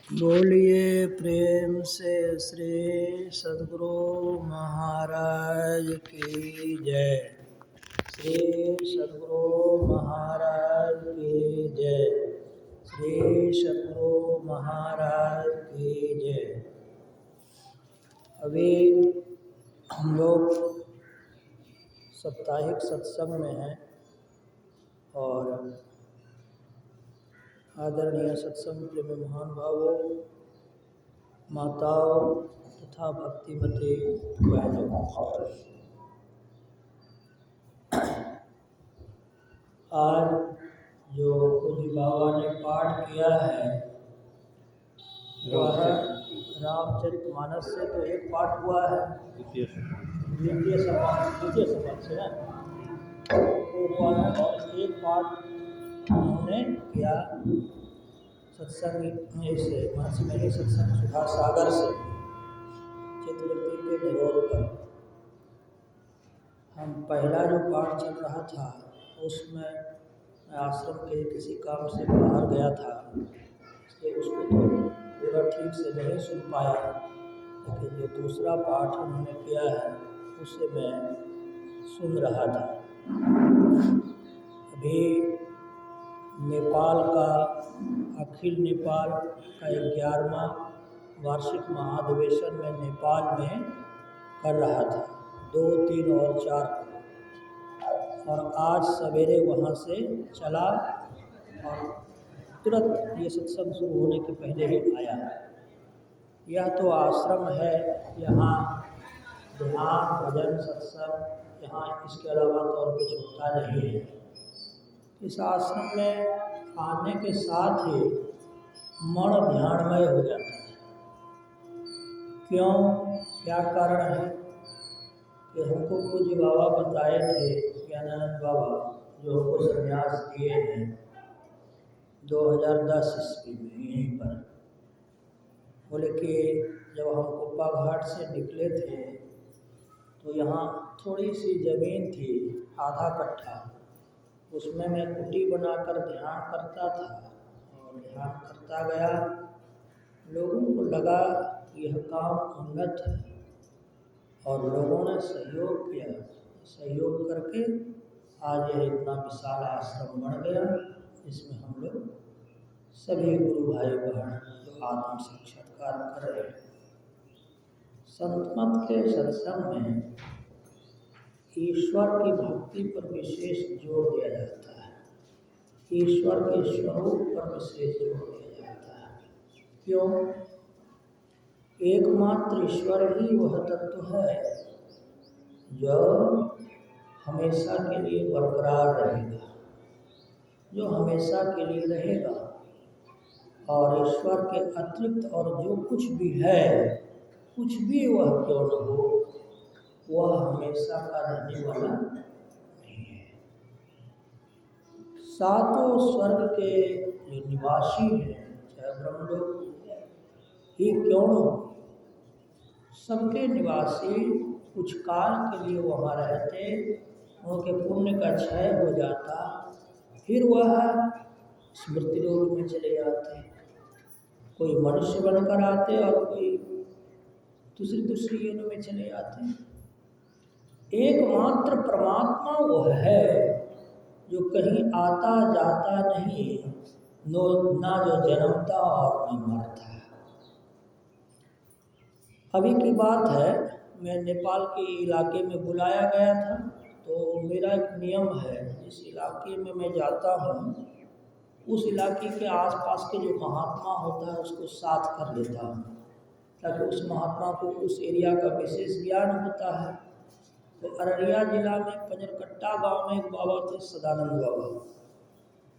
बोलिए प्रेम से श्री सद्गुरु महाराज की जय। श्री सद्गुरु महाराज की जय। श्री सद्गुरु महाराज की जय। अभी हम लोग साप्ताहिक सत्संग में हैं और आदरणीय सत्संग प्रेमी महानुभावों, माताओं तथा भक्तिमती बहनों, आज जो पूज्य बाबा ने पाठ किया है वह रामचरितमानस से तो एक पाठ हुआ है, द्वितीय संबंध से है वो हुआ है, और एक पाठ उन्होंने किया सत्संग से महर्षि मेरे सत्संग सुधा सागर से चित्तवृत्ति के निरोध पर। हम पहला जो पाठ चल रहा था उसमें मैं आश्रम के किसी काम से बाहर गया था, इसलिए उसको तो पूरा ठीक से नहीं सुन पाया, लेकिन जो दूसरा पाठ उन्होंने किया है उसे मैं सुन रहा था। अभी नेपाल का अखिल नेपाल का 11वां वार्षिक महाधिवेशन में नेपाल में कर रहा था 2, 3 और 4 को, और आज सवेरे वहाँ से चला और तुरंत ये सत्संग शुरू होने के पहले ही आया। यह तो आश्रम है, यहाँ ध्यान भजन सत्संग यहाँ इसके अलावा तो और कुछ होता नहीं है। इस आश्रम में आने के साथ ही मन ध्यानमय हो जाता है। क्यों, क्या कारण है कि हमको पूज्य बाबा बताए थे, ज्ञानानंद बाबा जो हमको संन्यास दिए हैं 2010 ईस्वी में यहीं पर, बोले कि जब हम कुप्पा घाट से निकले थे तो यहाँ थोड़ी सी ज़मीन थी, आधा कट्ठा, उसमें मैं कुटी बनाकर ध्यान करता था और ध्यान करता गया। लोगों को लगा कि यह काम उन्नत है और लोगों ने सहयोग किया। सहयोग करके आज यह इतना विशाल आश्रम बन गया। इसमें हम लोग सभी गुरु भाई बहन जो आत्म साक्षात्कार कर रहे हैं। संत मत के सत्संग में ईश्वर की भक्ति पर विशेष जोर दिया जाता है, ईश्वर के स्वरूप पर विशेष जोर दिया जाता है। क्यों? एकमात्र ईश्वर ही वह तत्व है जो हमेशा के लिए बरकरार रहेगा, जो हमेशा के लिए रहेगा, और ईश्वर के अतिरिक्त और जो कुछ भी है, कुछ भी वह क्यों न हो, वह हमेशा का रहने वाला नहीं है। सातों स्वर्ग के जो निवासी हैं, चाहे ब्रह्मलोक ही क्यों न हो, सबके निवासी कुछ काल के लिए वहाँ रहते, उनके पुण्य का क्षय हो जाता, फिर वह स्मृति लोक में चले जाते। कोई मनुष्य बनकर आते और कोई दूसरी योनि में चले जाते। एकमात्र परमात्मा वह है जो कहीं आता जाता नहीं, ना जो जन्मता और न मरता। अभी की बात है, मैं नेपाल के इलाके में बुलाया गया था, तो मेरा एक नियम है, जिस इलाके में मैं जाता हूँ उस इलाके के आसपास के जो महात्मा होता है उसको साथ कर लेता हूँ, ताकि उस महात्मा को उस एरिया का विशेष ज्ञान होता है। तो अररिया जिला में पंजरकट्टा गांव में एक बाबा थे, सदानंद बाबा,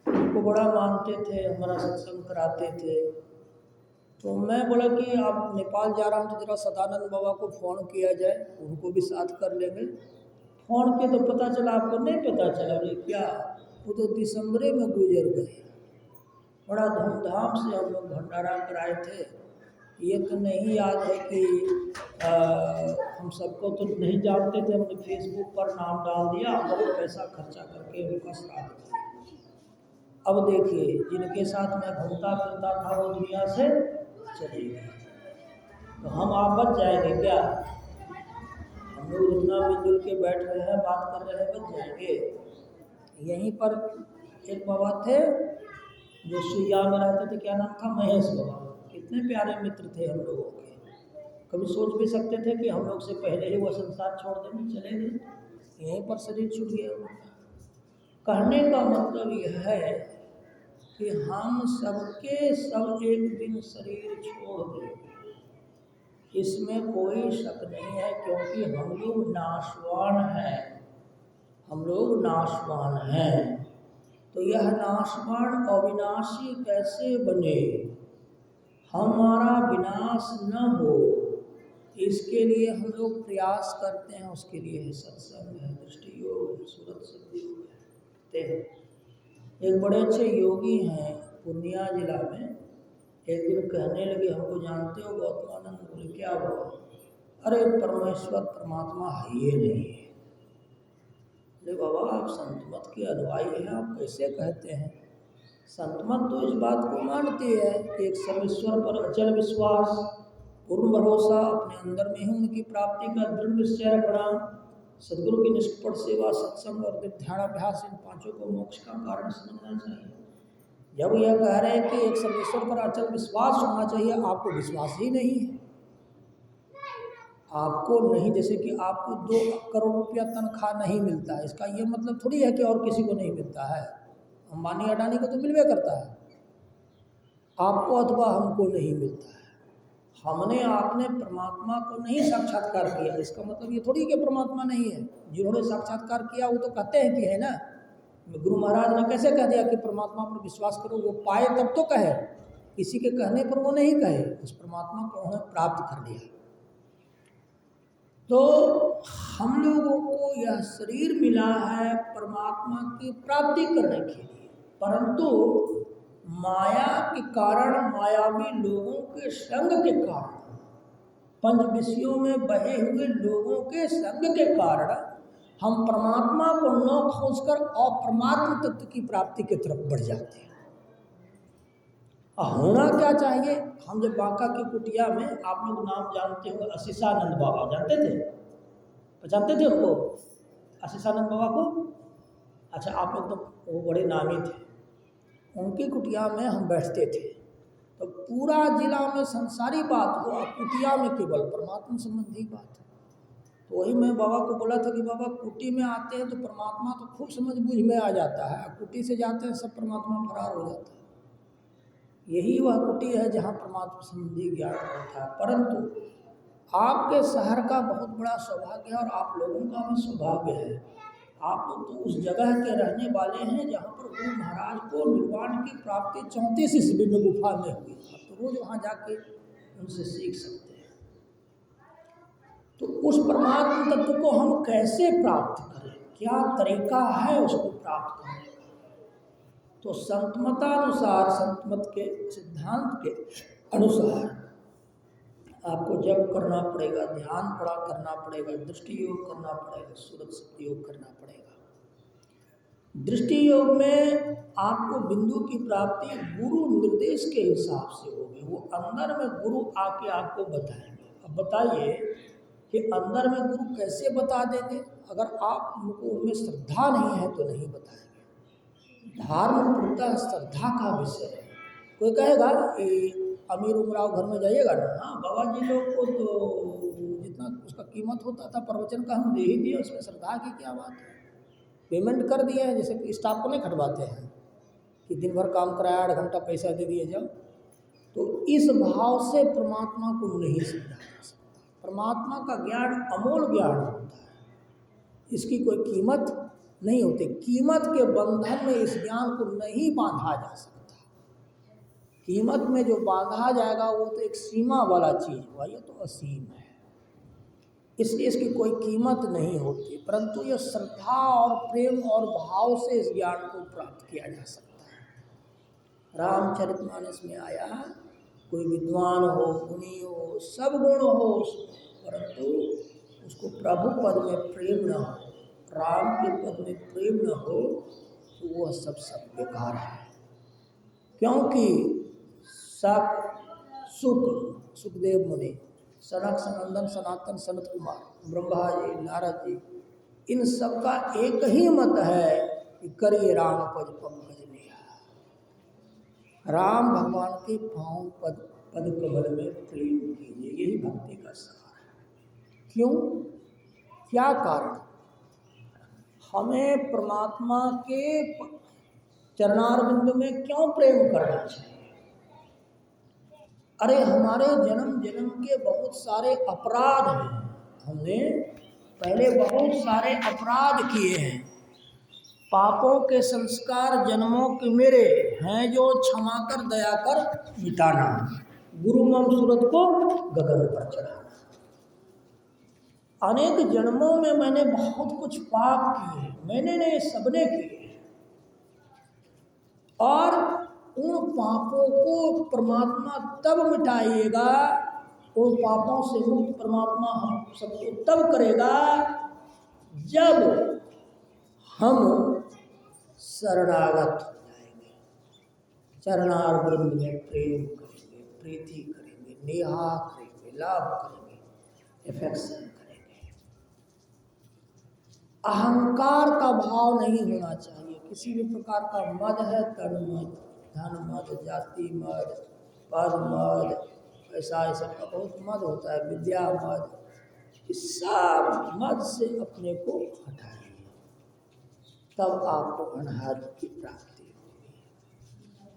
उनको बड़ा मानते थे, हमारा सत्संग कराते थे। तो मैं बोला कि आप नेपाल जा रहा हूँ तो जरा सदानंद बाबा को फ़ोन किया जाए, उनको भी साथ कर लेंगे। फ़ोन किया तो पता चला, आपको नहीं पता चला? बोले क्या, वो तो दिसंबरे में गुजर गए। बड़ा धूमधाम से हम लोग भंडारा कराए थे। ये तो नहीं याद है कि हम सबको तो नहीं जानते थे, हमने फेसबुक पर नाम डाल दिया, बहुत पैसा खर्चा करके उनका श्राद्ध किया। अब देखिए, जिनके साथ मैं घूमता फिरता था वो दुनिया से चलेगी। तो हम आप बच जाएंगे क्या? हम लोग जितना मिलजुल के बैठ रहे हैं, बात कर रहे हैं, बच जाएंगे। यहीं पर एक बाबा थे जो सुइया में रहते थे, क्या नाम था? महेश बाबा। कितने प्यारे मित्र थे हम लोगों के। कभी सोच भी सकते थे कि हम लोग से पहले ही वो संसार छोड़ देंगे, चले गए, यहीं पर शरीर छूट गया उनका। कहने का मतलब यह है कि हम सबके सब एक दिन शरीर छोड़ देंगे, इसमें कोई शक नहीं है, क्योंकि हम लोग नाशवान हैं। हम लोग नाशवान हैं, तो यह नाशवान अविनाशी कैसे बने, हमारा विनाश न हो, इसके लिए हम लोग प्रयास करते हैं। उसके लिए है सत्संग, है दृष्टि योग, है सूरत सिद्धि योग है। एक बड़े अच्छे योगी हैं पूर्णिया जिला में, एक दिन कहने लगे, हमको जानते हो गौतमानंद? बोले क्या हुआ? अरे परमेश्वर परमात्मा है ये नहीं है। अरे बाबा, आप संत मत के अनुयायी हैं, आप कैसे कहते हैं? संत मत तो इस बात को मानती है कि एक सर्वेश्वर पर अचल विश्वास, पूर्ण भरोसा, अपने अंदर में ही उनकी प्राप्ति का दृढ़ निश्चय रखना, सदगुरु की निष्कपट सेवा, सत्संग और ध्यानाभ्यास, इन पांचों को मोक्ष का कारण समझना चाहिए। जब यह कह रहे हैं कि एक सर्वेश्वर पर अचल विश्वास होना चाहिए, आपको विश्वास ही नहीं है। आपको नहीं, जैसे कि आपको 2 करोड़ रुपया तनख्वाह नहीं मिलता है, इसका ये मतलब थोड़ी है कि और किसी को नहीं मिलता है। अंबानी अडानी को तो मिलवे करता है, आपको अथवा हमको नहीं मिलता है। हमने आपने परमात्मा को नहीं साक्षात्कार किया, इसका मतलब ये थोड़ी कि परमात्मा नहीं है। जिन्होंने साक्षात्कार किया वो तो कहते हैं कि है ना। गुरु महाराज ने कैसे कह दिया कि परमात्मा पर विश्वास करो? वो पाए तब तो कहे, किसी के कहने पर वो नहीं कहे। उस परमात्मा को उन्होंने प्राप्त कर लिया। तो हम लोगों को यह शरीर मिला है परमात्मा की प्राप्ति करने के लिए, परंतु माया के कारण, मायावी लोगों के संग के कारण, पंच विषयों में बहे हुए लोगों के संग के कारण हम परमात्मा को न खोजकर अप्रमात्म तत्व की प्राप्ति की तरफ बढ़ जाते हैं। होना क्या चाहिए? हम जब बांका की कुटिया में, आप लोग नाम जानते हो आशीषानंद बाबा, जानते थे? जानते थे उनको, आशीषानंद बाबा को? अच्छा, आप लोग तो वो बड़े नामी थे। उनकी कुटिया में हम बैठते थे, तो पूरा जिला में संसारी बात हो, कुटिया में केवल परमात्मा संबंधी बात। तो वही मैं बाबा को बोला था कि बाबा, कुटी में आते हैं तो परमात्मा तो खूब समझ बूझ में आ जाता है, कुटी से जाते हैं सब परमात्मा फरार हो जाता है। यही वह कुटी है जहाँ परमात्मा संबंधी ज्ञान होता है। परंतु आपके शहर का बहुत बड़ा सौभाग्य है और आप लोगों का भी सौभाग्य है। आप लोग तो उस जगह के रहने वाले हैं जहाँ पर गुरु महाराज को निर्वाण की प्राप्ति 34 ईस्वी में गुफा में हुई। आप तो रोज वहाँ जाके उनसे सीख सकते हैं। तो उस परमात्मा तत्व को हम कैसे प्राप्त करें, क्या तरीका है उसको प्राप्त करने का? तो संतमतानुसार, संतमत के सिद्धांत के अनुसार आपको जप करना पड़ेगा, ध्यान पड़ा करना पड़ेगा, दृष्टि योग करना पड़ेगा, सूरत सिद्धि योग करना पड़ेगा। दृष्टि योग में आपको बिंदु की प्राप्ति गुरु निर्देश के हिसाब से होगी। वो अंदर में गुरु आके आपको बताएंगे। अब बताइए कि अंदर में गुरु कैसे बता देंगे? अगर आपको उनमें श्रद्धा नहीं है तो नहीं बताएंगे। धर्म पूर्णतः श्रद्धा का विषय है। कोई कहेगा अमीर उमराव घर में जाइएगा ना, हाँ बाबा जी लोग को तो जितना उसका कीमत होता था प्रवचन का हम दे ही दिए, उसमें श्रद्धा की क्या बात है? पेमेंट कर दिए हैं, जैसे कि स्टाफ को नहीं खटवाते हैं कि दिन भर काम कराया 8 घंटा पैसा दे दिए जाओ। तो इस भाव से परमात्मा को नहीं समझा जा सकता। परमात्मा का ज्ञान अमोल ज्ञान होता है, इसकी कोई कीमत नहीं होती। कीमत के बंधन में इस ज्ञान को नहीं बांधा जा सकता। कीमत में जो बांधा जाएगा वो तो एक सीमा वाला चीज हुआ, ये तो असीम है, इसलिए इसकी कोई कीमत नहीं होती। परंतु ये श्रद्धा और प्रेम और भाव से इस ज्ञान को प्राप्त किया जा सकता है। रामचरितमानस में आया, कोई विद्वान हो, गुणी हो, सब गुण हो, परंतु उसको प्रभु पद में प्रेम न हो, राम के पद में प्रेम न हो, तो वह सब बेकार है। क्योंकि सब सुखदेव मुनि, सनक सनंदन सनातन सनत कुमार, ब्रह्मा जी, नारद जी, इन सबका एक ही मत है कि करिए राम पद पंकज नेहा। राम भगवान के पांव पद कमल में प्रेम कीजिए, यही भक्ति का सार है। क्यों, क्या कारण? हमें परमात्मा के चरणारविंद में क्यों प्रेम करना चाहिए? अरे हमारे जन्म जन्म के बहुत सारे अपराध हैं, हमने पहले बहुत सारे अपराध किए हैं, पापों के संस्कार जन्मों के मेरे हैं, जो क्षमा कर दया कर मिटाना, गुरु मम सूरत को गगन पर चढ़ाना। अनेक जन्मों में मैंने बहुत कुछ पाप किए, मैंने नहीं सबने किए, और उन पापों को परमात्मा तब मिटाइएगा, उन पापों से मुक्त परमात्मा हम सबको तब करेगा जब हम शरणागत हो जाएंगे, चरणारविंद में प्रेम करेंगे, प्रीति करेंगे, नेहा करेंगे, लाभ करेंगे, एफेक्शन करेंगे। अहंकार का भाव नहीं होना चाहिए, किसी भी प्रकार का मद है, तन मद, धन मद, जाति मद, पद मद, ऐसा का बहुत मद होता है, विद्या मद, इस सब मद से अपने को हटाइए, तब आपको अनहद की प्राप्ति होगी।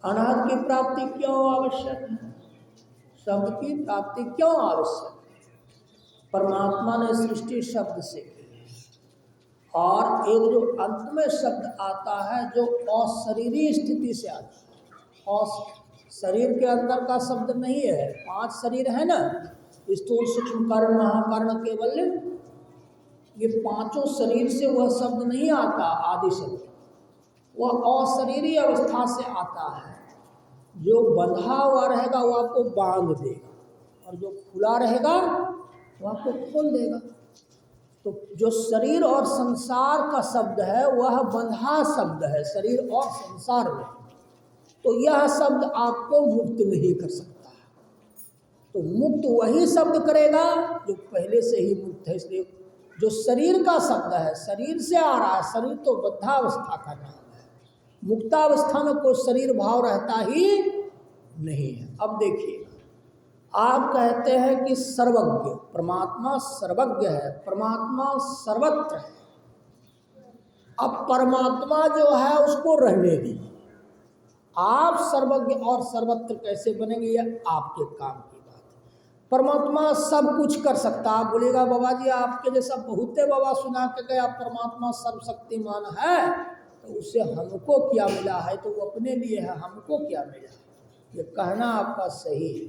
अनहद की प्राप्ति क्यों आवश्यक है? शब्द की प्राप्ति क्यों आवश्यक है? परमात्मा ने सृष्टि शब्द से की है, और एक जो अंत में शब्द आता है जो अशरीरी स्थिति से आता है, और शरीर के अंदर का शब्द नहीं है, 5 शरीर है ना, स्थूल सूक्ष्म कारण महाकारण केवल, ये 5 शरीर से वह शब्द नहीं आता, आदि शब्द वह अशरीरी अवस्था से आता है। जो बंधा हुआ रहेगा वो आपको बांध देगा, और जो खुला रहेगा वो आपको खोल देगा। तो जो शरीर और संसार का शब्द है वह बंधा शब्द है, शरीर और संसार में, तो यह शब्द आपको मुक्त नहीं कर सकता। तो मुक्त वही शब्द करेगा जो पहले से ही मुक्त है। इसलिए जो शरीर का शब्द है, शरीर से आ रहा है, शरीर तो बद्धावस्था का नाम है, मुक्तावस्था में कोई शरीर भाव रहता ही नहीं है। अब देखिए, आप कहते हैं कि सर्वज्ञ, परमात्मा सर्वज्ञ है, परमात्मा सर्वत्र है। अब परमात्मा जो है उसको रहने दीजिए, आप सर्वज्ञ और सर्वत्र कैसे बनेंगे, यह आपके काम की बात है। परमात्मा सब कुछ कर सकता। आप बोलेगा बाबा जी आपके जैसा बहुते बाबा सुना के गए, आप परमात्मा सर्वशक्तिमान है, तो उससे हमको क्या मिला है? तो वो अपने लिए है, हमको क्या मिला? ये कहना आपका सही है।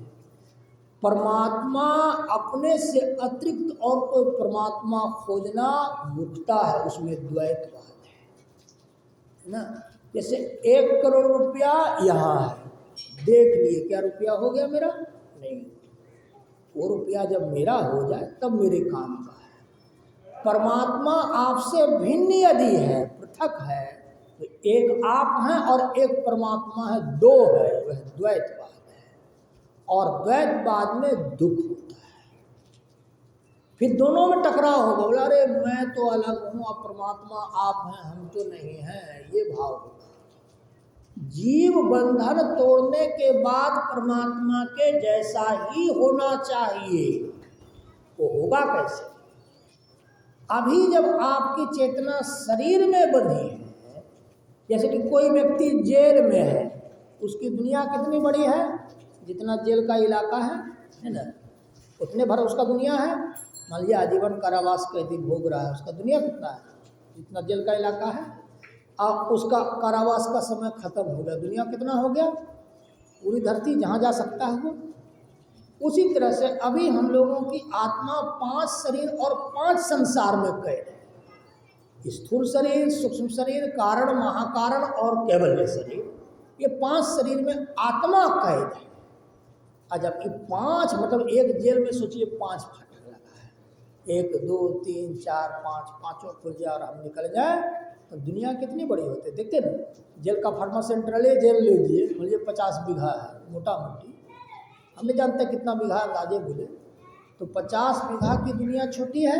परमात्मा अपने से अतिरिक्त और कोई परमात्मा खोजना मूर्खता है, उसमें द्वैतवाद है ना। जैसे 1 करोड़ रुपया यहाँ है, देख लिए, क्या रुपया हो गया मेरा? नहीं, वो रुपया जब मेरा हो जाए तब मेरे काम का है। परमात्मा आपसे भिन्न यदि है, पृथक है, तो एक आप हैं और एक परमात्मा है, 2 है, वह द्वैतवाद है। और द्वैतवाद में दुख होता है, फिर दोनों में टकराव होगा, बोला अरे मैं तो अलग हूँ, अब परमात्मा आप हैं, हम तो नहीं हैं, ये भाव होगा। जीव बंधन तोड़ने के बाद परमात्मा के जैसा ही होना चाहिए, वो होगा कैसे? अभी जब आपकी चेतना शरीर में बंधी है, जैसे कि कोई व्यक्ति जेल में है, उसकी दुनिया कितनी बड़ी है? जितना जेल का इलाका है ना, उतने भर उसका दुनिया है। मान लिया आजीवन कारावास कैदी भोग रहा है, उसका दुनिया कितना है? जितना जेल का इलाका है। अब उसका कारावास का समय खत्म हो गया, दुनिया कितना हो गया? पूरी धरती जहाँ जा सकता है वो। उसी तरह से अभी हम लोगों की आत्मा 5 शरीर और 5 संसार में कैद है। स्थूल शरीर, सूक्ष्म शरीर, कारण, महाकारण और कैवल्य शरीर, ये 5 शरीर में आत्मा कैद है। जब ये 5 मतलब एक जेल में सोचिए 5 फाटक लगा है, 1 2 3 4 5, पाँचों खुल जाए और हम निकल जाए तो दुनिया कितनी बड़ी होती है। देखते ना, जेल का फार्मा सेंट्रल जेल लीजिए, बोलिए 50 बीघा है मोटा मोटी, हम नहीं जानते कितना बीघा अंदाजे बोले, तो 50 बीघा की दुनिया छोटी है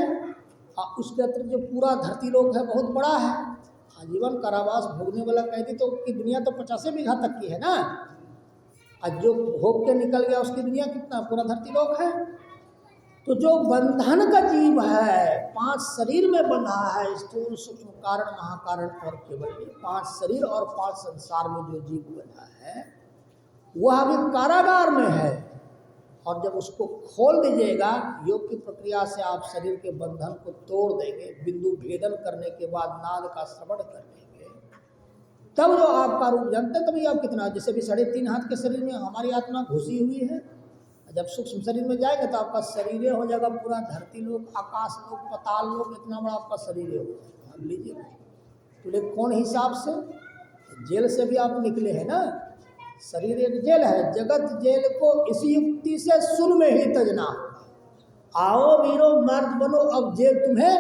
और उसके अतिरिक्त जो पूरा धरती लोक है बहुत बड़ा है। आजीवन कारावास भोगने वाला कैदी तो की दुनिया तो 50 बीघा तक की है ना, और जो भोग के निकल गया उसकी दुनिया कितना पूरा धरती लोक है। तो जो बंधन का जीव है 5 शरीर में बंधा है, स्थूल सूक्ष्म कारण महाकारण और केवल 5 शरीर और 5 संसार में जो जीव बंधा है वह अभी कारागार में है। और जब उसको खोल दीजिएगा योग की प्रक्रिया से आप शरीर के बंधन को तोड़ देंगे, बिंदु भेदन करने के बाद नाद का श्रवण कर लेंगे, तब जो आपका रूप जानते तभी आप कितना, जैसे भी 3.5 हाथ के शरीर में हमारी आत्मा घुसी हुई है, जब सूक्ष्म शरीर में जाएगा तो आपका शरीर हो जाएगा पूरा धरती लोक, आकाश लोक, पताल लोक, इतना बड़ा आपका शरीर हो। मान लीजिए तो कौन हिसाब से, जेल से भी आप निकले हैं ना, शरीर एक जेल है, जगत जेल को इसी युक्ति से सुन में ही तजना, आओ वीरो मर्द बनो अब जेल तुम्हें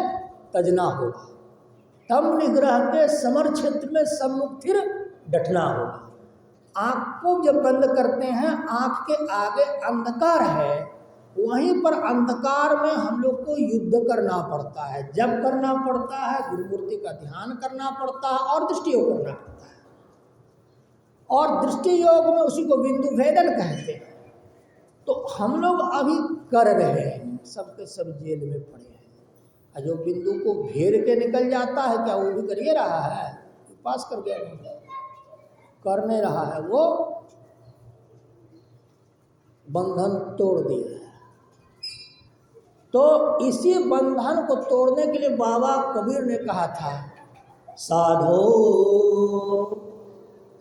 तजना होगा, तम निग्रह के समर क्षेत्र में सम्मुख फिर डटना होगा। आँख को जब बंद करते हैं, आँख के आगे अंधकार है, वहीं पर अंधकार में हम लोग को युद्ध करना पड़ता है, जब करना पड़ता है, गुरुमूर्ति का ध्यान करना पड़ता है और दृष्टि योग करना पड़ता है। और दृष्टि योग में उसी को बिंदु भेदन कहते हैं। तो हम लोग अभी कर रहे हैं, सबके सब जेल में पड़े हैं, और जो बिंदु को घेर के निकल जाता है, क्या वो भी करिए रहा है, पास कर गया नहीं, कर नहीं रहा है, वो बंधन तोड़ दिया है। तो इसी बंधन को तोड़ने के लिए बाबा कबीर ने कहा था, साधो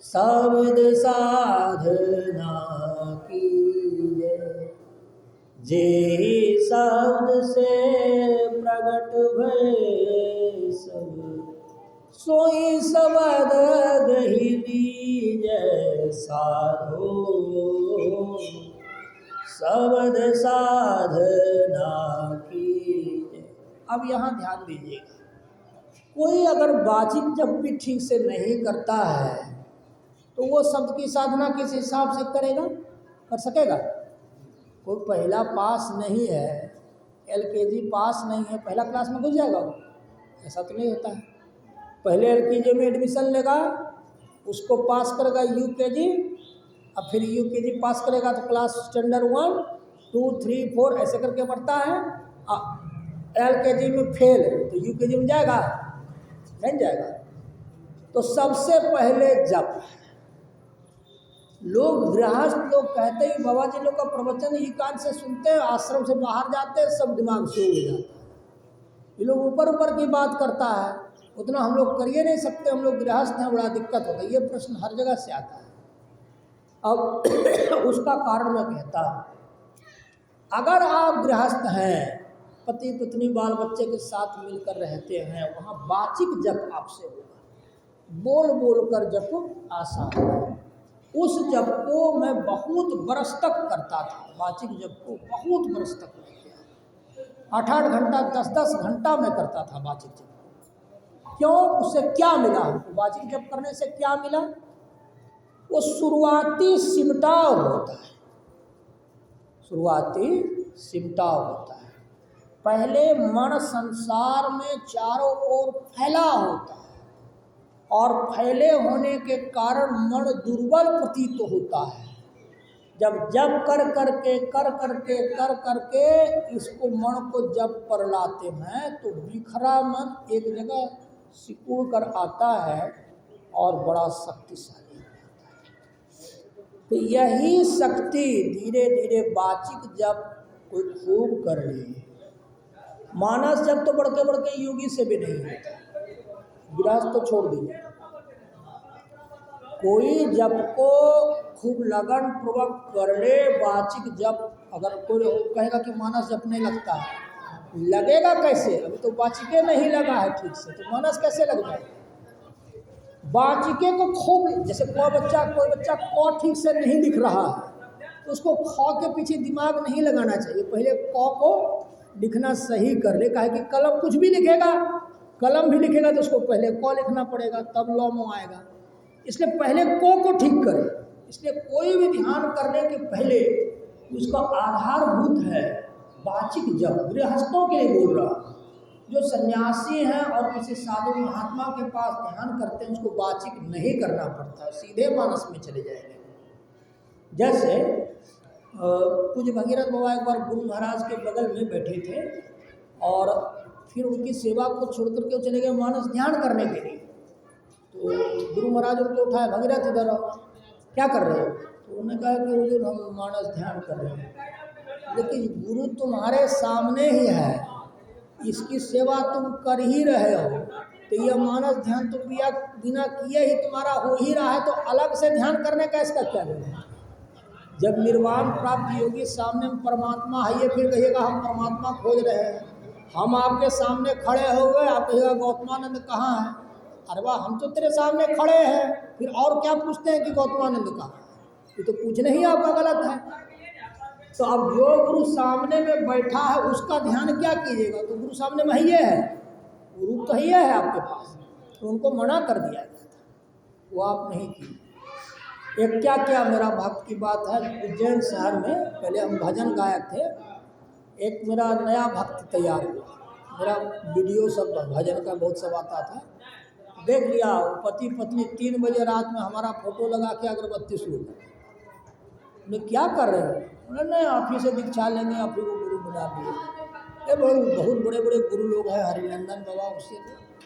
शब्द साधना कीजिए, जे शब्द से प्रगट भय सब, सोई शब्द गही लीजय, साधो शब्द साधना कीजिए। अब यहाँ ध्यान दीजिएगा, कोई अगर वाचिक जप भी ठीक से नहीं करता है तो वो शब्द की साधना किस हिसाब से करेगा, कर सकेगा? कोई पहला पास नहीं है, LKG पास नहीं है, पहला क्लास में घुस जाएगा वो? ऐसा तो नहीं होता है। पहले LKG में एडमिशन लेगा, उसको पास करेगा UKG, अब फिर UKG पास करेगा तो क्लास स्टैंडर्ड 1, 2, 3, 4 ऐसे करके बढ़ता है। LKG में फेल तो UKG में जाएगा? नहीं जाएगा। तो सबसे पहले जप, लोग गृहस्थ लोग कहते ही बाबा जी लोग का प्रवचन ही कान से सुनते हैं, आश्रम से बाहर जाते हैं, सब दिमाग से उड़ जाता है। ये लोग ऊपर ऊपर की बात करता है, उतना हम लोग करिए नहीं सकते, हम लोग गृहस्थ हैं, बड़ा दिक्कत होता है। ये प्रश्न हर जगह से आता है। अब उसका कारण मैं कहता हूँ, अगर आप गृहस्थ हैं, पति पत्नी बाल बच्चे के साथ मिलकर रहते हैं, वहाँ वाचिक जप आपसे होगा, बोल बोल कर जप आसान है। उस जप को मैं बहुत बरस तक करता था, वाचिक जप को बहुत बरस तक किया, 8-8 घंटा 10-10 घंटा मैं करता था वाचिक जप। क्यों? उससे क्या मिला हमको? वाचिक जप करने से क्या मिला? वो शुरुआती सिमटाव होता है, शुरुआती सिमटाव होता है। पहले मन संसार में चारों ओर फैला होता है, और फैले होने के कारण मन दुर्बल प्रतीत होता है। जब जब कर करके इसको मन को जब पर लाते हैं तो बिखरा मन एक जगह सिकुड़ कर आता है और बड़ा शक्तिशाली हो जाता है। तो यही शक्ति धीरे धीरे वाचिक जब कोई खूब कर ले, मानस जब तो बढ़ते बढ़ते योगी से भी नहीं होता, गिलास तो छोड़ दीजिए। कोई जप को खूब लगन पूर्वक कर ले, वाचिक जप, अगर कोई कहेगा कि मानस जप नहीं लगता है, लगेगा कैसे? अभी तो वाचिके नहीं लगा है ठीक से, तो मानस कैसे लग जाएगा? वाचिके को खूब, जैसे कोई बच्चा क ठीक से नहीं लिख रहा है तो उसको ख के पीछे दिमाग नहीं लगाना चाहिए, पहले क को लिखना सही कर ले। काहे कि कलम कुछ भी लिखेगा, कलम भी लिखेगा तो उसको पहले क लिखना पड़ेगा, तब ल म आएगा। इसलिए पहले को ठीक करे। इसलिए कोई भी ध्यान करने के पहले उसका आधारभूत है वाचिक जप। गृहस्थों के लिए बोल रहा हूं, जो सन्यासी हैं और किसी साधु महात्मा के पास ध्यान करते हैं उसको वाचिक नहीं करना पड़ता, सीधे मानस में चले जाएंगे। जैसे पूज्य भगीरथ बाबा एक बार गुरु महाराज के बगल में बैठे थे और फिर उनकी सेवा को छोड़ करके वो चले गए मानस ध्यान करने के लिए। तो गुरु महाराज उनको उठाए, भगीरथ इधर आओ, क्या कर रहे हो? तो उन्होंने कहा कि हुजूर हम मानस ध्यान कर रहे हैं। लेकिन गुरु तुम्हारे सामने ही है, इसकी सेवा तुम कर ही रहे हो, तो यह मानस ध्यान तो बिना किए ही तुम्हारा हो ही रहा है, तो अलग से ध्यान करने का इसका क्या जरूरत है? जब निर्वाण प्राप्त योगी सामने परमात्मा है, ये फिर कहिएगा हम परमात्मा खोज रहे हैं। हम आपके सामने खड़े हो गए, आप कहिएगा गौतमानंद कहाँ है? अरे वाह, हम तो तेरे सामने खड़े हैं, फिर और क्या पूछते हैं कि गौतमानंद कहाँ है? ये तो पूछना ही आपका गलत है। तो अब जो गुरु सामने में बैठा है उसका ध्यान क्या कीजिएगा? तो गुरु सामने में ही है, गुरु तो ही है आपके पास, तो उनको मना कर दिया गया था, वो आप नहीं कीजिए। एक क्या मेरा भक्त की बात है, उज्जैन शहर में पहले हम भजन गायक थे, एक मेरा नया भक्त तैयार हुआ, मेरा वीडियो सब भजन का बहुत सब आता था, देख लिया पति पत्नी 3 बजे रात में हमारा फोटो लगा के अगरबत्ती शुरू कर। मैं क्या कर रहे हो? नहीं आप ही से दीक्षा लेंगे, आप ही को गुरु बना दिए। ये बहुत बड़े बड़े गुरु लोग हैं, हरिनंदन बाबा, उससे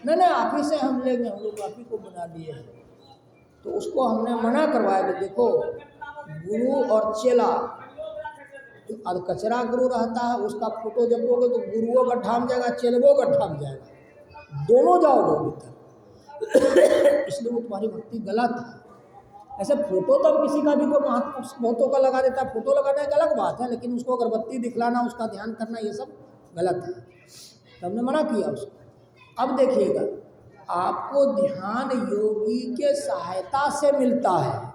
नहीं आप ही से हम लेंगे, हम लोग आप ही को बना दिए हैं। तो उसको हमने मना करवाया कि देखो गुरु और चेला, जो कचरा गुरु रहता है उसका फोटो जपोगे तो गुरुओं गड्ढा में जाएगा, चेलवो गड्ढा में जाएगा, दोनों जाओगे भीतर। इसलिए वो तुम्हारी भक्ति गलत है। ऐसे फोटो तो अब किसी का भी कोई महात्मा बहुतों का लगा देता है, फोटो लगाना एक अलग बात है, लेकिन उसको अगरबत्ती दिखलाना, उसका ध्यान करना, ये सब गलत है। तो हमने मना किया उसको। अब देखिएगा, आपको ध्यान योगी के सहायता से मिलता है।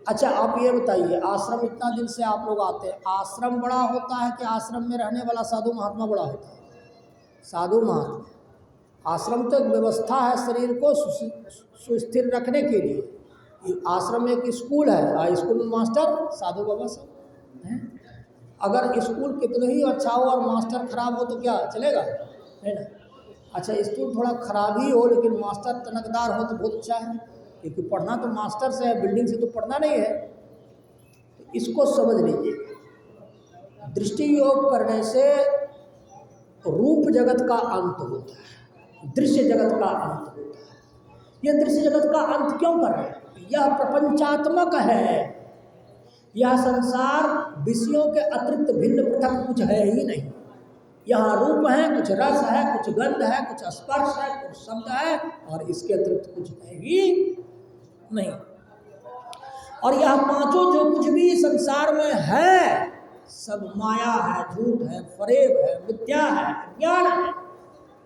अच्छा आप ये बताइए, आश्रम इतना दिन से आप लोग आते हैं, आश्रम बड़ा होता है कि आश्रम में रहने वाला साधु महात्मा बड़ा होता है? साधु महात्मा। आश्रम तो एक व्यवस्था है शरीर को सुस्थिर रखने के लिए। आश्रम में एक स्कूल है, स्कूल में मास्टर साधु बाबा सब हैं। अगर स्कूल कितने ही अच्छा हो और मास्टर खराब हो तो क्या चलेगा? है ना। अच्छा स्कूल थोड़ा खराब ही हो लेकिन मास्टर तनकदार हो तो बहुत अच्छा है, क्योंकि पढ़ना तो मास्टर से है, बिल्डिंग से तो पढ़ना नहीं है। तो इसको समझ लीजिए, दृष्टि योग करने से रूप जगत का अंत होता है, दृश्य जगत का अंत होता है। यह दृश्य जगत का अंत क्यों कर रहे हैं? यह प्रपंचात्मक है, यह संसार विषयों के अतिरिक्त भिन्न पृथक कुछ है ही नहीं। यहाँ रूप है, कुछ रस है, कुछ गंध है, कुछ स्पर्श है, कुछ शब्द है, और इसके अतिरिक्त कुछ है ही नहीं। और यह पांचों जो कुछ भी संसार में है सब माया है, झूठ है, फरेब है, मिथ्या है, ज्ञान है,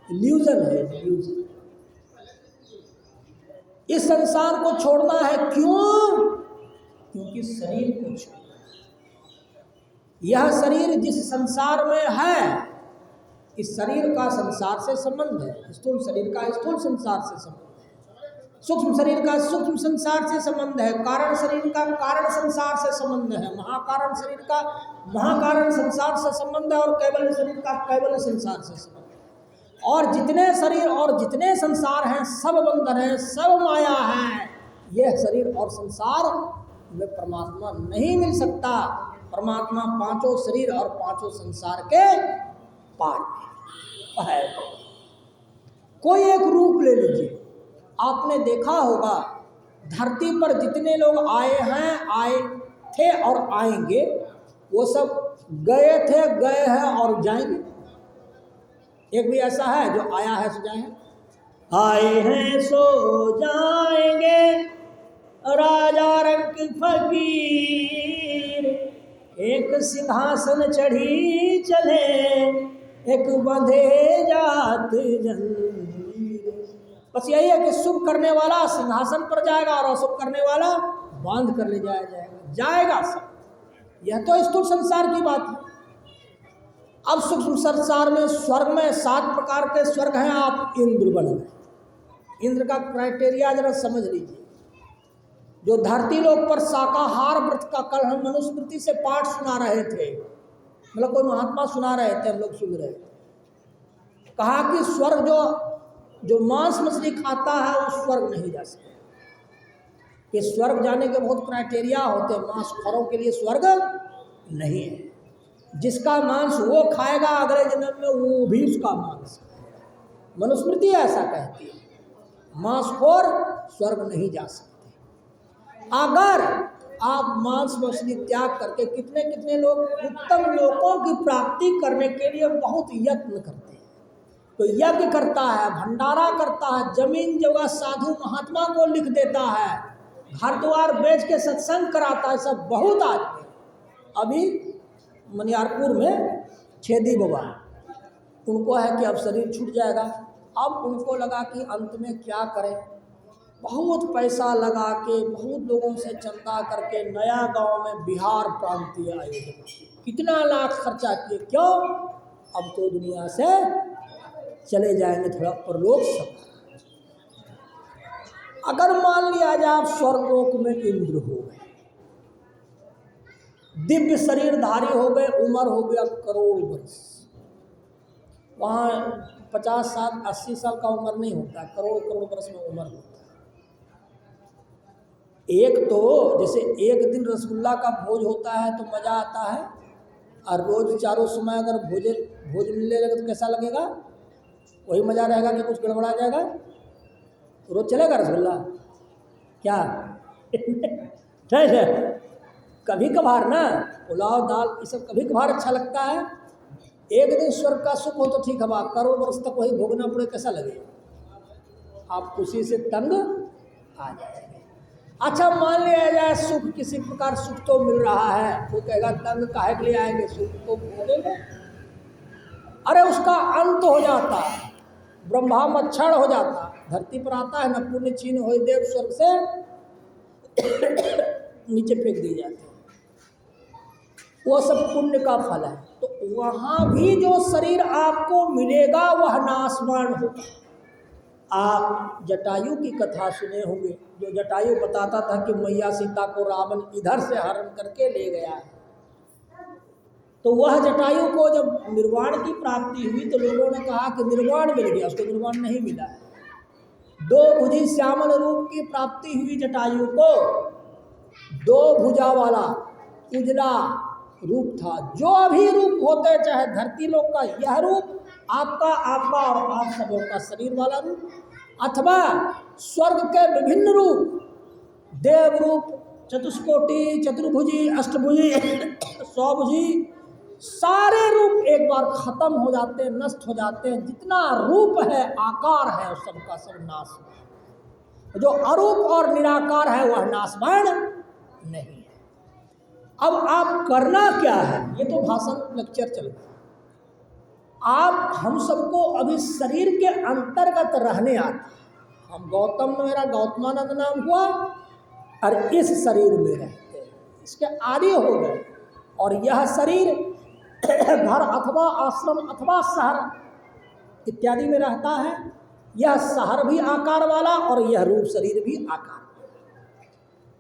इल्यूजन है, इल्यूजन। इस संसार को छोड़ना है, क्यों? क्योंकि शरीर को छोड़ना है। यह शरीर जिस संसार में है, इस शरीर का संसार से संबंध है, स्थूल शरीर का स्थूल संसार से संबंध है, सूक्ष्म शरीर का सूक्ष्म संसार से संबंध है, कारण शरीर का कारण संसार से संबंध है, महाकारण शरीर का महाकारण संसार से संबंध है, और कैवल्य शरीर का कैवल्य संसार से संबंध है। और जितने शरीर और जितने संसार हैं सब बंधन है, सब माया है। यह शरीर और संसार में परमात्मा नहीं मिल सकता। परमात्मा पांचों शरीर और पांचों संसार के पार है। कोई एक रूप ले लीजिए, आपने देखा होगा धरती पर जितने लोग आए हैं, आए थे और आएंगे, वो सब गए थे, गए हैं और जाएंगे। एक भी ऐसा है जो आया है सो जाए? आए हैं सो जाएंगे, राजा रंग फकीर, एक सिंहासन चढ़ी चले, एक बंधे जात जंजीर। बस यही है कि शुभ करने वाला सिंहासन पर जाएगा और अशुभ करने वाला बांध कर ले जाएगा सब। यह तो स्थूल संसार की बात है। अब सूक्ष्म संसार में स्वर्ग में 7 प्रकार के स्वर्ग हैं। आप इंद्र बन गए। इंद्र का क्राइटेरिया जरा समझ लीजिए। जो धरती लोक पर शाकाहार व्रत का, कल हम मनुस्मृति से पाठ सुना रहे थे, मतलब कोई महात्मा सुना रहे थे, हम लोग सुन रहे थे। कहा कि स्वर्ग जो मांस मछली खाता है वो स्वर्ग नहीं जा सकता, कि स्वर्ग जाने के बहुत क्राइटेरिया होते हैं, मांसखोरों के लिए स्वर्ग नहीं है। जिसका मांस वो खाएगा अगले जन्म में वो भी उसका मांस खाएगा। मनुस्मृति ऐसा कहती है, मांसखोर स्वर्ग नहीं जा सकते। अगर आप मांस मछली त्याग करके, कितने कितने लोग उत्तम लोकों की प्राप्ति करने के लिए बहुत यत्न करते हैं, तो यज्ञ करता है, भंडारा करता है, जमीन जगह साधु महात्मा को लिख देता है, घर द्वार बेच के सत्संग कराता है, सब बहुत आदमी। अभी मनियारपुर में छेदी बाबा, उनको है कि अब शरीर छूट जाएगा। अब उनको लगा कि अंत में क्या करें, बहुत पैसा लगा के, बहुत लोगों से चंदा करके नया गांव में बिहार प्रांतीय आयोजन, कितना लाख खर्चा किए, क्यों? अब तो दुनिया से चले जाएंगे, थोड़ा परलोक सब। अगर मान लिया जाए आप स्वर्गलोक में इंद्र हो गए, दिव्य शरीरधारी हो गए, उम्र हो गया करोड़ वर्ष, वहाँ 50 साल 80 साल का उम्र नहीं होता, करोड़ करोड़ वर्ष में उम्र होता है। एक तो जैसे एक दिन रसगुल्ला का भोज होता है तो मज़ा आता है, और रोज चारों समय अगर भोज मिलने लगे तो कैसा लगेगा? वही मज़ा रहेगा कि कुछ गड़बड़ा जाएगा? रोज चलेगा रसगुल्ला क्या? ठीक है, कभी कभार ना, पुलाव दाल ये सब कभी कभार अच्छा लगता है। एक दिन स्वर्ग का सुख हो तो ठीक है, करोड़ वर्ष तक वही भोगना पड़े, कैसा लगेगा? आप खुशी से तंग आ जाएंगे। अच्छा, मान लिया जाए सुख, किसी प्रकार सुख तो मिल रहा है, वो कहेगा तंग काहे के लिए आएंगे, सुख तो भोगेंगे। अरे उसका अंत हो जाता, ब्रह्मा मच्छर हो जाता, धरती पर आता है ना, पुण्य छीन हो देव स्वर्ग से नीचे फेंक दिए जाते हैं, वो सब पुण्य का फल है। तो वहाँ भी जो शरीर आपको मिलेगा वह नाशवान होगा। आप जटायु की कथा सुने होंगे, जो जटायु बताता था कि मैया सीता को रावण इधर से हरण करके ले गया है। तो वह जटायु को जब निर्वाण की प्राप्ति हुई तो लोगों ने कहा कि निर्वाण मिल गया, उसको निर्वाण नहीं मिला है। दो भुजी श्यामल रूप की प्राप्ति हुई जटायु को, दो भुजा वाला उजला रूप था। जो भी रूप होते, चाहे धरती लोक का यह रूप आपका और आप सबों का शरीर वाला रूप, अथवा स्वर्ग के विभिन्न रूप, देव रूप, चतुष्कोटि, चतुर्भुजी, अष्टभुजी, सौभुजी, सारे रूप एक बार खत्म हो जाते हैं, नष्ट हो जाते हैं। जितना रूप है, आकार है, सबका सब नाश है। जो अरूप और निराकार है वह नाशवान नहीं है। अब आप करना क्या है, ये तो भाषण लेक्चर चल रहा है। आप हम सबको अभी शरीर के अंतर्गत रहने आते हैं। हम गौतम, मेरा गौतमानंद नाम हुआ, और इस शरीर में रहते हैं, इसके आदि हो गए। और यह शरीर घर अथवा आश्रम अथवा शहर इत्यादि में रहता है। यह शहर भी आकार वाला और यह रूप शरीर भी आकार वाला।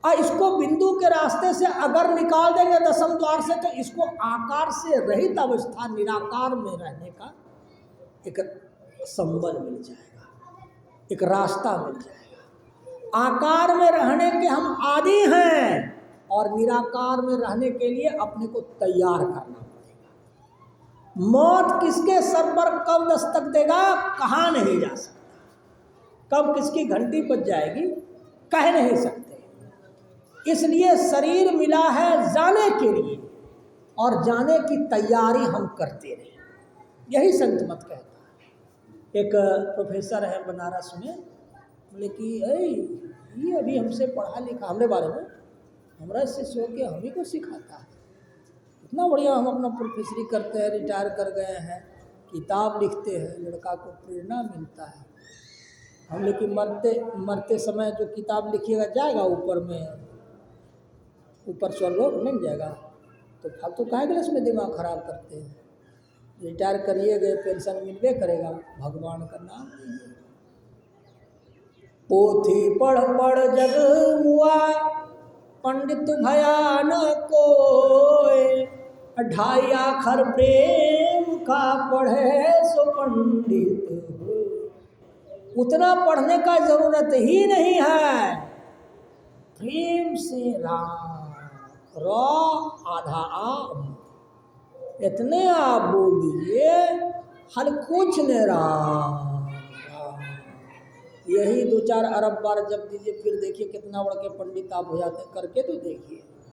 और इसको बिंदु के रास्ते से अगर निकाल देंगे दशम द्वार से, तो इसको आकार से रहित अवस्था, निराकार में रहने का एक संबल मिल जाएगा, एक रास्ता मिल जाएगा। आकार में रहने के हम आदी हैं, और निराकार में रहने के लिए अपने को तैयार करना पड़ेगा। मौत किसके सर पर कब दस्तक देगा, कहा नहीं जा सकता। कब किसकी घंटी बज जाएगी, कह नहीं सकते। इसलिए शरीर मिला है जाने के लिए, और जाने की तैयारी हम करते रहे। यही संत मत कहता है। एक प्रोफेसर है बनारस में, बोले कि ये अभी हमसे पढ़ा लिखा, हमरे बारे में हमारा शिष्य हो के हम ही को सिखाता है। इतना बढ़िया हम अपना प्रोफेसरी करते हैं, रिटायर कर गए हैं, किताब लिखते हैं, लड़का को प्रेरणा मिलता है। हम लेकिन मरते समय जो किताब लिखिएगा जाएगा ऊपर में, ऊपर स्वर्गलोक नहीं जाएगा। तो फालतू काहे के इसमें दिमाग खराब करते हैं। रिटायर करिए गए, पेंशन मिलवे करेगा, भगवान का नाम लीजिए। पोथी पढ़ पढ़ जग मुआ, पंडित भया न कोय। 2.5 अक्षर प्रेम का पढ़े सो पंडित हो। उतना पढ़ने का जरूरत ही नहीं है। प्रेम से राम र आधा आम, इतने आप बोल दीजिए, हर कुछ ने राम। यही 2-4 अरब बार जब दीजिए, फिर देखिए कितना बड़ के पंडित आप हो जाते हैं। करके तो देखिए।